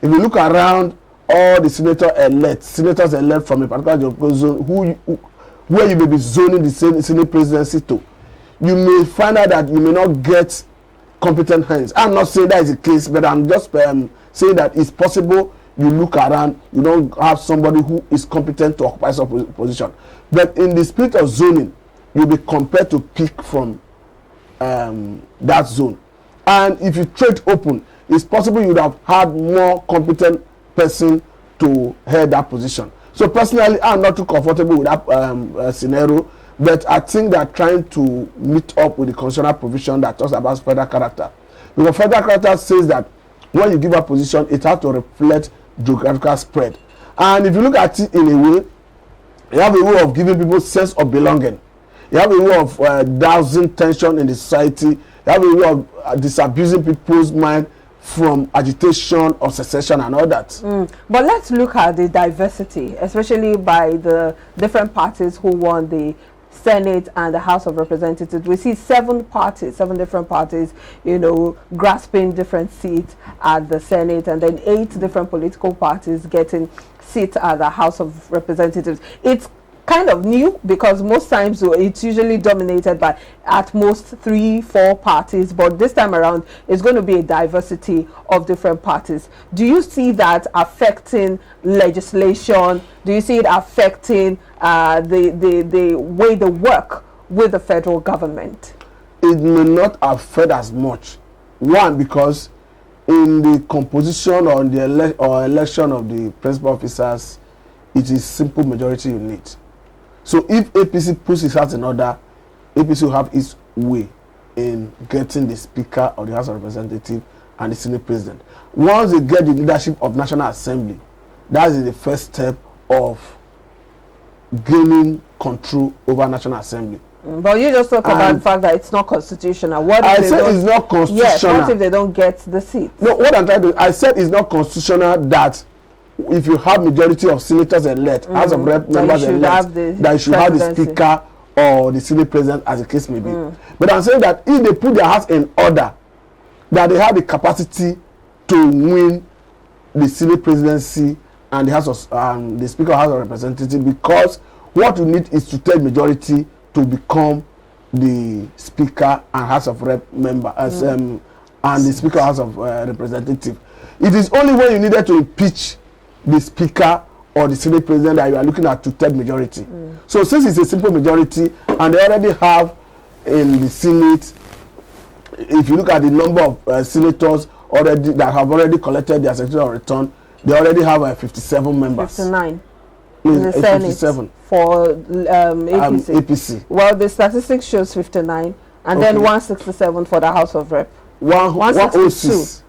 if you look around all the senators elect from a particular geographical zone, where you may be zoning the Senate presidency to, you may find out that you may not get competent hands. I'm not saying that is the case, but I'm just saying that it's possible. You look around, you don't have somebody who is competent to occupy some position. But in the spirit of zoning, you'll be compelled to pick from that zone. And if you trade open, it's possible you would have had more competent person to head that position. So personally, I'm not too comfortable with that scenario, but I think they're trying to meet up with the constitutional provision that talks about federal character. Because federal character says that when you give a position, it has to reflect geographical spread. And if you look at it in a way, you have a way of giving people sense of belonging. You have a way of dousing tension in the society. You have a way of disabusing people's mind from agitation or secession and all that. But let's look at the diversity, especially by the different parties who won the Senate and the House of Representatives. We see 7 different parties, you know, grasping different seats at the Senate, and then 8 different political parties getting seats at the House of Representatives. It's kind of new because most times it's usually dominated by at most 3-4 parties, but this time around it's going to be a diversity of different parties. Do you see that affecting legislation? Do you see it affecting the way they work with the federal government? It may not affect as much. One, because in the composition or the election of the principal officers, it is simple majority you need. So if APC puts its house in order, APC will have its way in getting the Speaker of the House of Representatives and the Senate President. Once they get the leadership of National Assembly, that is the first step of gaining control over National Assembly. But you just talk about the fact that it's not constitutional. What if I said it's not constitutional. Yes, what if they don't get the seat? No, what I'm trying to, I said it's not constitutional that if you have majority of senators elect, House of Rep members elect, that you should have the Speaker or the Senate President, as the case may be. But I'm saying that if they put their house in order, that they have the capacity to win the Senate Presidency and the House of the Speaker of the House of Representatives, because what you need is to take majority to become the Speaker and House of Rep member and the Speaker of House of Representatives. It is only when you needed to impeach the Speaker or the Senate President that you are looking at to take majority. So since it's a simple majority and they already have in the Senate, if you look at the number of senators already that have already collected their secretarial return, they already have 57 members. 59 in the Senate 57 for APC. Well, the statistics shows 59 and then 167 for the House of Rep. 106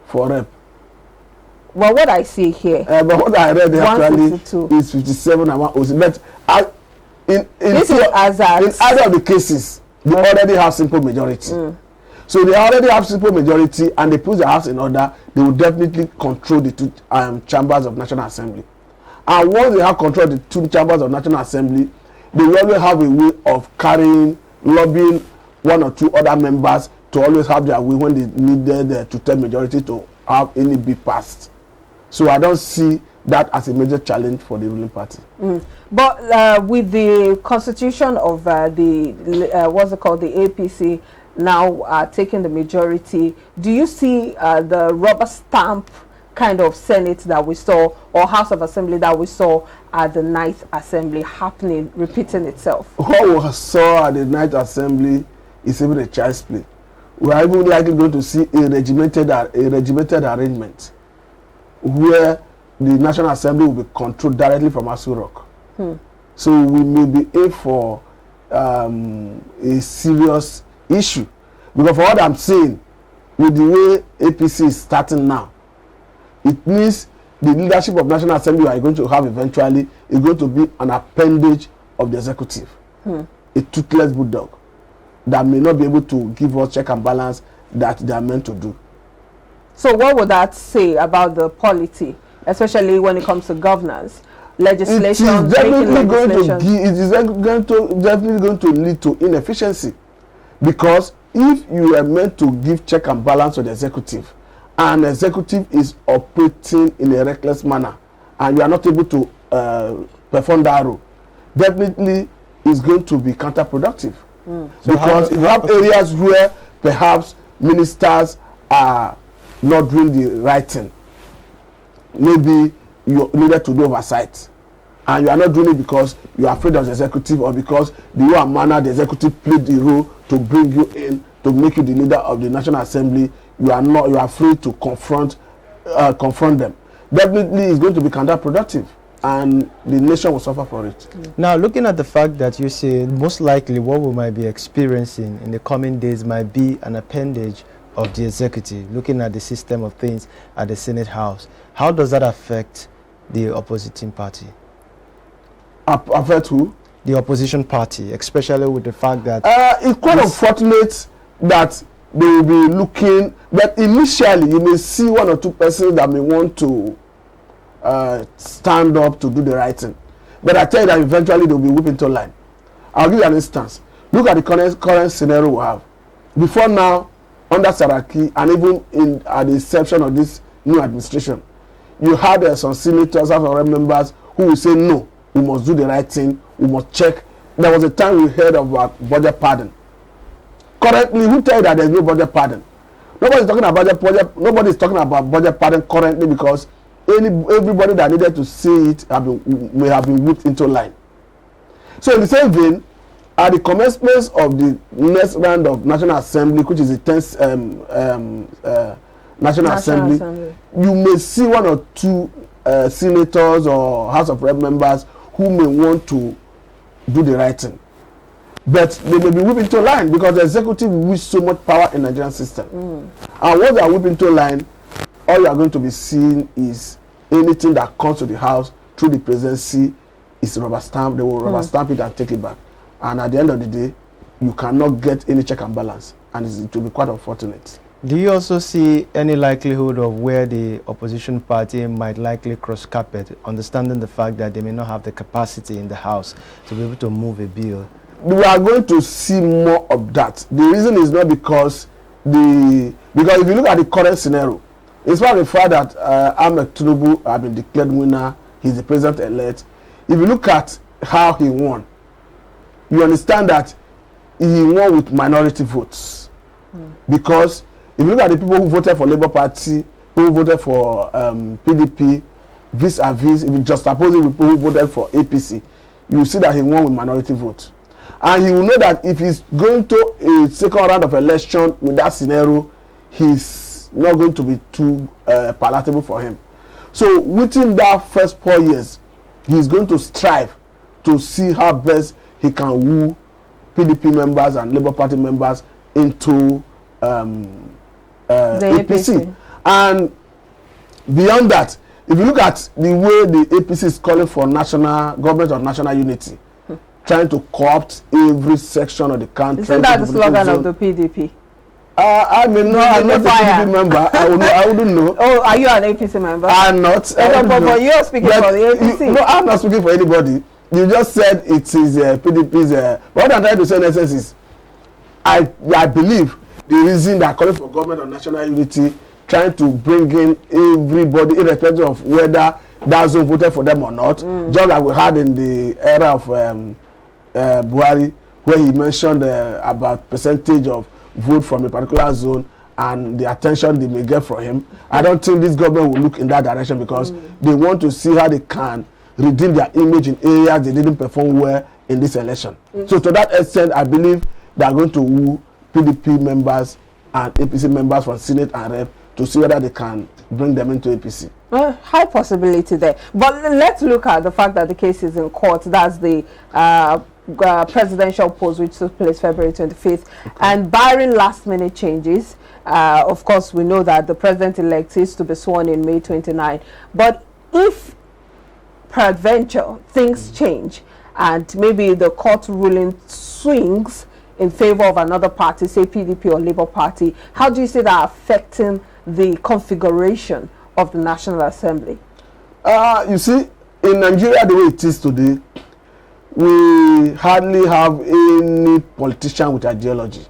for Rep. Well, what I see here, but what I read actually is 57 and 106. But in either of the cases, they already have simple majority. So they already have simple majority, and they put their house in order. They will definitely control the 2 chambers of National Assembly. And once they have control of the 2 chambers of National Assembly, they will always have a way of lobbying 1 or 2 other members to always have their way when they needed to take majority to have any bill passed. So I don't see that as a major challenge for the ruling party. But with the constitution of the APC now taking the majority, do you see the rubber stamp kind of Senate that we saw or House of Assembly that we saw at the 9th Assembly repeating itself? What we saw at the 9th Assembly is even a child's play. We are even likely going to see a regimented arrangement where the National Assembly will be controlled directly from Aso Rock. So we may be in for a serious issue. Because for what I'm saying, with the way APC is starting now, it means the leadership of National Assembly we are going to have eventually is going to be an appendage of the executive. A toothless bulldog that may not be able to give us check and balance that they are meant to do. So what would that say about the polity, especially when it comes to governance, legislation? It is definitely going to lead to inefficiency, because if you are meant to give check and balance to the executive and executive is operating in a reckless manner, and you are not able to perform that role, definitely is going to be counterproductive. Because you have areas where perhaps ministers are not doing the right thing. Maybe you needed to do oversight, and you are not doing it because you are afraid of the executive, or because the way and manner the executive played the role to bring you in to make you the leader of the National Assembly. You are afraid to confront them. Definitely, it's going to be counterproductive, and the nation will suffer for it. Now, looking at the fact that you say most likely what we might be experiencing in the coming days might be an appendage of the executive, looking at the system of things at the Senate House, how does that affect the opposition party? Affect who? The opposition party, especially with the fact that it's quite unfortunate that they will be looking, but initially you may see one or two persons that may want to stand up to do the right thing, but I tell you that eventually they will be whipped into line. I'll give you an instance. Look at the current scenario we have. Before now, under Saraki, and even at the inception of this new administration, you had some senators, House of Rep members who will say, no, we must do the right thing, we must check. There was a time we heard about budget pardon. Currently, who tell you that there is no budget pardon? Nobody is talking about nobody is talking about budget pardon currently, because everybody that needed to see it may have been whipped into line. So in the same vein, at the commencement of the next round of National Assembly, which is the 10th National Assembly, you may see one or two senators or House of Rep members who may want to do the right thing. But they may be whipped into line because the executive wish so much power in the Nigerian system. And once they are whipped into line, all you are going to be seeing is anything that comes to the House through the presidency is rubber stamp. They will rubber stamp it and take it back. And at the end of the day, you cannot get any check and balance, and it will be quite unfortunate. Do you also see any likelihood of where the opposition party might likely cross carpet, understanding the fact that they may not have the capacity in the House to be able to move a bill? We are going to see more of that. The reason is not because because if you look at the current scenario, it's part of the fact that Ahmed Tinubu has been declared winner. He's the president-elect. If you look at how he won, you understand that he won with minority votes. Because if you look at the people who voted for Labour Party, who voted for PDP, vis-a-vis, if you just oppose it with people who voted for APC, you see that he won with minority votes. And he will know that if he's going to a second round of election with that scenario, he's not going to be too palatable for him. So within that first 4 years, he's going to strive to see how best he can woo PDP members and Labour Party members into the APC. And beyond that, if you look at the way the APC is calling for national government or national unity, trying to co-opt every section of the country. Isn't that the slogan of the PDP? I mean, no, I'm not a PDP member. I wouldn't know. Oh, are you an APC member? I'm not. But you're speaking for the APC. No, I'm not speaking for anybody. You just said it is PDP's. But what I'm trying to say in essence is, I believe the reason they're calling for government of national unity, trying to bring in everybody, irrespective of whether that zone voted for them or not, just like we had in the era of Buhari, where he mentioned about percentage of vote from a particular zone and the attention they may get from him. I don't think this government will look in that direction, because they want to see how they can redeem their image in areas they didn't perform well in this election. So to that extent, I believe they are going to woo PDP members and APC members from Senate and Rep to see whether they can bring them into APC. Well, high possibility there. But let's look at the fact that the case is in court. That's the presidential post which took place February 25th. And barring last-minute changes, of course, we know that the president-elect is to be sworn in May 29. But if peradventure things change and maybe the court ruling swings in favor of another party, say PDP or Labour Party, how do you see that affecting the configuration of the National Assembly? You see, in Nigeria, the way it is today, we hardly have any politician with ideology.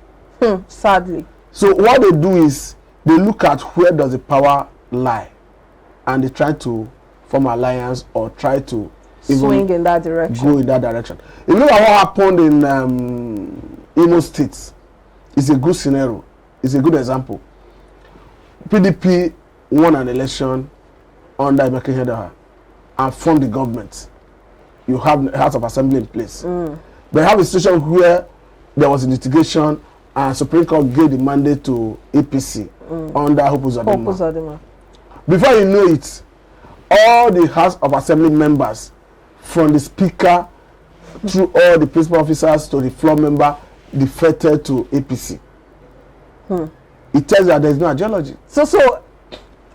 Sadly. So what they do is, they look at where does the power lie, and they try to form alliance or try to swing in that direction. Go in that direction. If you look at what happened in Imo State, it's a good scenario. It's a good example. PDP won an election under Ibeke Hedaha and formed the government. You have the House of Assembly in place. They have a situation where there was a litigation and Supreme Court gave the mandate to APC under Hope Uzodinma. Before you know it, all the House of Assembly members, from the Speaker through all the principal officers to the floor member, defected to APC. It tells you that there is no ideology. So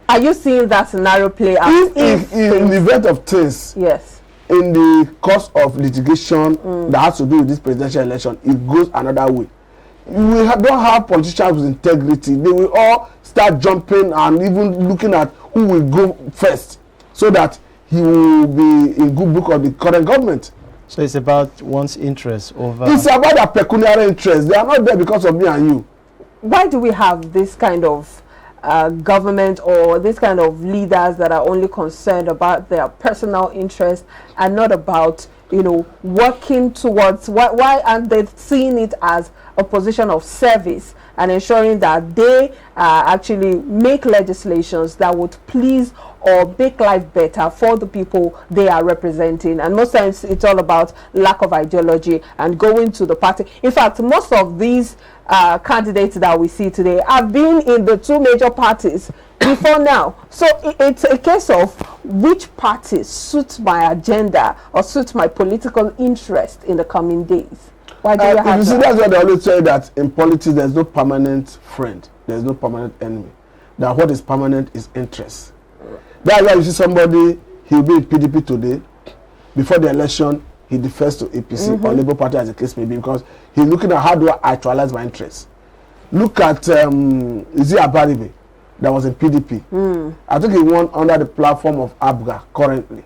are you seeing that scenario play out? If in the event of things, yes, in the course of litigation that has to do with this presidential election, it goes another way. We don't have politicians with integrity. They will all start jumping and even looking at who will go first, so that he will be in good book of the current government. So it's about one's interest over... It's about their pecuniary interest. They are not there because of me and you. Why do we have this kind of government or this kind of leaders that are only concerned about their personal interest and not about, you know, working towards... Why aren't they seeing it as a position of service and ensuring that they actually make legislations that would please or make life better for the people they are representing? And most times it's all about lack of ideology and going to the party. In fact, most of these candidates that we see today have been in the two major parties before now. So it's a case of which party suits my agenda or suits my political interest in the coming days. Why do you have you see, that's why they always say that in politics there's no permanent friend, there's no permanent enemy. That what is permanent is interest. That's why you see somebody, he'll be in PDP today, before the election he defers to APC or Labour Party, as the case may be, because he's looking at how do I actualize my interests. Look at Abaribe that was in PDP. I think he won under the platform of Abuja currently,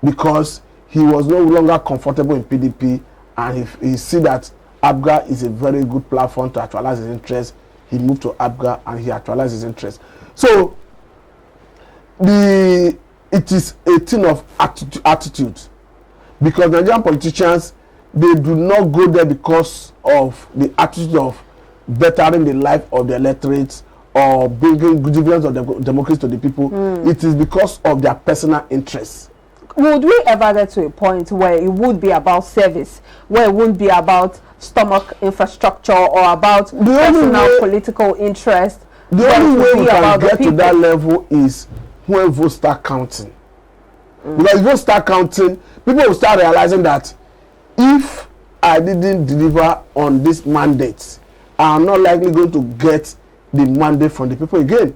because he was no longer comfortable in PDP, and he see that Abuja is a very good platform to actualize his interests. He moved to Abuja and he actualized his interests. So it is a thing of attitude, because Nigerian politicians, they do not go there because of the attitude of bettering the life of the electorate or bringing good dividends of the democracy to the people. It is because of their personal interests. Would we ever get to a point where it would be about service, where it wouldn't be about stomach infrastructure or about personal political interest? The only way we can get to that level is when votes start counting. Because if votes start counting, people will start realizing that if I didn't deliver on this mandate, I'm not likely going to get the mandate from the people again.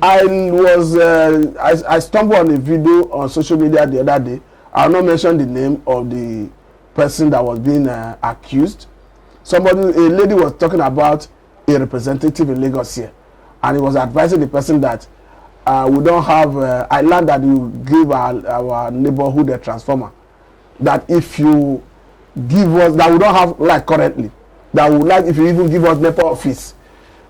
I stumbled on a video on social media the other day. I'll not mention the name of the person that was being accused. A lady was talking about a representative in Lagos here, and he was advising the person that we don't have I learned that you give our neighborhood a transformer, that if you give us, that we don't have like currently, that we would like if you even give us NEPA office.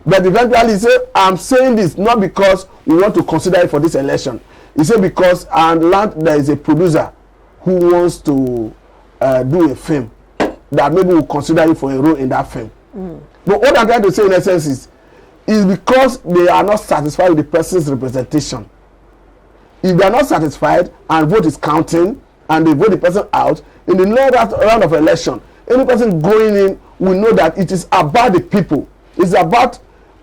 But eventually he said, I'm saying this not because we want to consider it for this election. He said because there is a producer who wants to do a film that maybe will consider it for a role in that film. But what I'm trying to say in essence is because they are not satisfied with the person's representation. If they are not satisfied and vote is counting and they vote the person out, in the next round of election, any person going in will know that it is about the people. It's about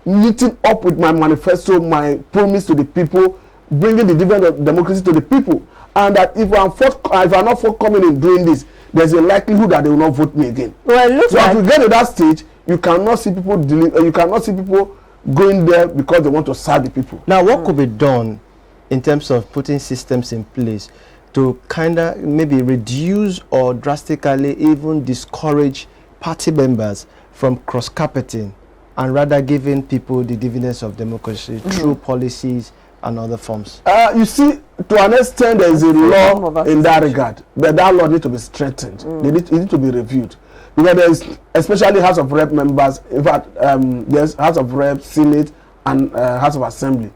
meeting up with my manifesto, my promise to the people, bringing the dividend of democracy to the people, and that if I'm not forthcoming in doing this, there's a likelihood that they will not vote me again. Well, it looks so if you get to that stage, you cannot see people going there because they want to serve the people. Now, what could be done in terms of putting systems in place to kind of maybe reduce or drastically even discourage party members from cross-carpeting and rather giving people the dividends of democracy through policies and other forms? You see, to an extent, there is a law in that regard, but that law needs to be strengthened. It needs to be reviewed. Because there is, especially House of Rep members, in fact, there's House of Rep, Senate, and House of Assembly.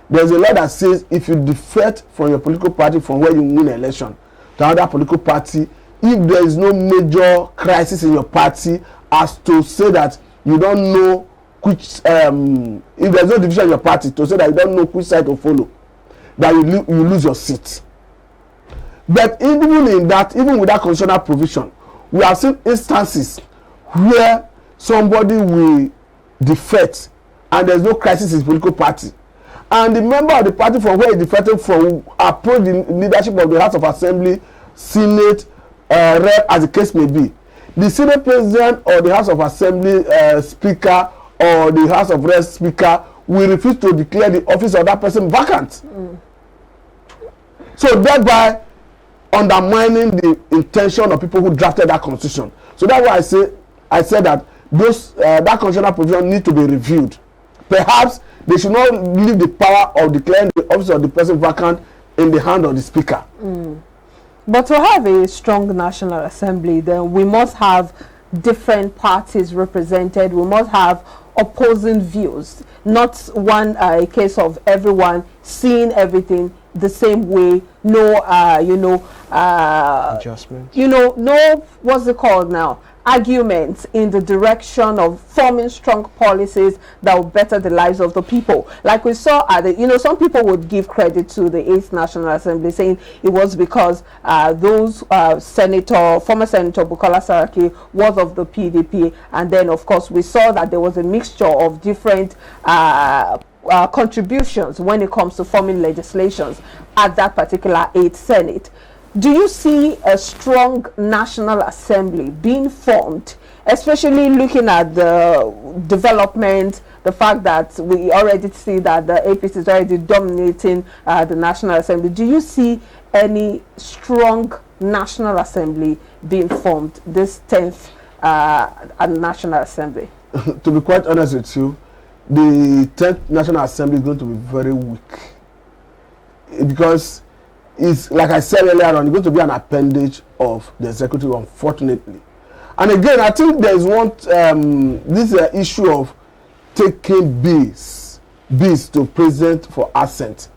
There's a law that says if you defect from your political party from where you win an election to another political party, if there is no major crisis in your party as to say that you don't know which, if there's no division in your party to say that you don't know which side to follow, that you lose your seat. But even in that, even with that constitutional provision, we have seen instances where somebody will defect and there's no crisis in his political party, and the member of the party from where he defected from approach the leadership of the House of Assembly, Senate, rep, as the case may be. The Senate President or the House of Assembly Speaker or the House of Reps Speaker will refuse to declare the office of that person vacant. So thereby undermining the intention of people who drafted that constitution. So that's why I said that those that constitutional provision need to be reviewed. Perhaps they should not leave the power of declaring the office of the person vacant in the hand of the speaker. But to have a strong National Assembly, then we must have different parties represented. We must have opposing views, not one case of everyone seeing everything the same way. No, adjustment. No, what's it called now? Arguments in the direction of forming strong policies that will better the lives of the people. Like we saw at the, some people would give credit to the 8th National Assembly, saying it was because former Senator Bukola Saraki was of the PDP, and then of course we saw that there was a mixture of different contributions when it comes to forming legislations at that particular 8th Senate. Do you see a strong National Assembly being formed, especially looking at the development, the fact that we already see that the APC is already dominating the National Assembly? Do you see any strong National Assembly being formed, this 10th National Assembly? To be quite honest with you, the 10th National Assembly is going to be very weak, because it's, like I said earlier on, it's going to be an appendage of the executive, unfortunately. And again, I think there is this issue of taking bills to president for assent.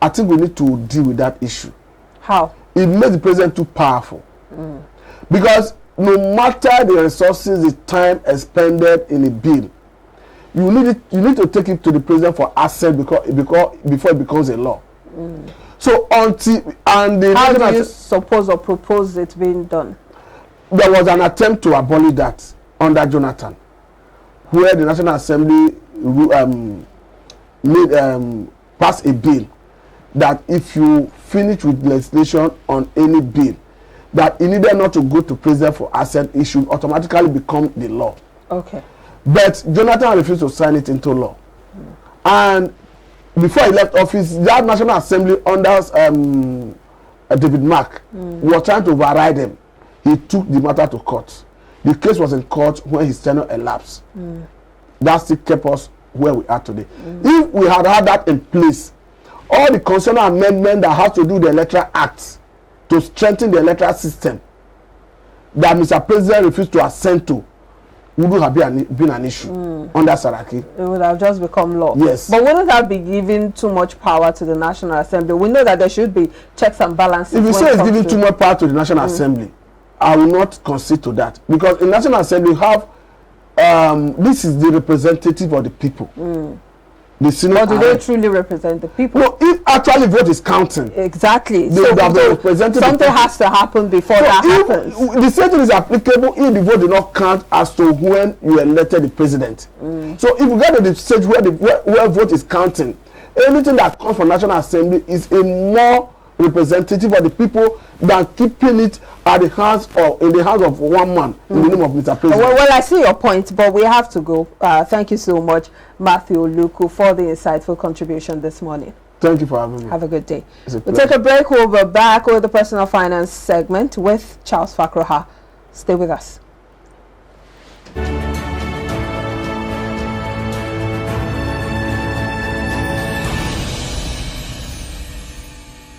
I think we need to deal with that issue. How? It makes the president too powerful. Because no matter the resources, the time expended in a bill, you need to take it to the president for assent before it becomes a law. So how do you suppose or propose it being done? There was an attempt to abolish that under Jonathan, where the National Assembly passed a bill that if you finish with legislation on any bill, that it needed not to go to president for assent, it should automatically become the law. Okay. But Jonathan refused to sign it into law. And before he left office, that National Assembly under David Mark was trying to override him. He took the matter to court. The case was in court when his tenure elapsed. That still kept us where we are today. If we had had that in place, all the constitutional amendment that has to do with the Electoral Act to strengthen the electoral system that Mr. President refused to assent to would have been an issue under Saraki. It would have just become law. Yes. But wouldn't that be giving too much power to the National Assembly? We know that there should be checks and balances. If you say it's giving too much power to the National Assembly, I will not concede to that. Because in National Assembly, you have, this is the representative of the people. The Senate. But do they truly represent the people? No, if actually vote is counting. Exactly. So something has to happen before that happens. The same thing is applicable if the vote did not count as to when you elected the president. So if you get to the stage where vote is counting, anything that comes from National Assembly is a more representative of the people than keeping it at the hands of one man in the name of Mr. President. Well, I see your point, but we have to go. Thank you so much, Matthew Oluku, for the insightful contribution this morning. Thank you for having me. Have a good day. We'll take a break. We'll be back with the personal finance segment with Charles Fakroha. Stay with us.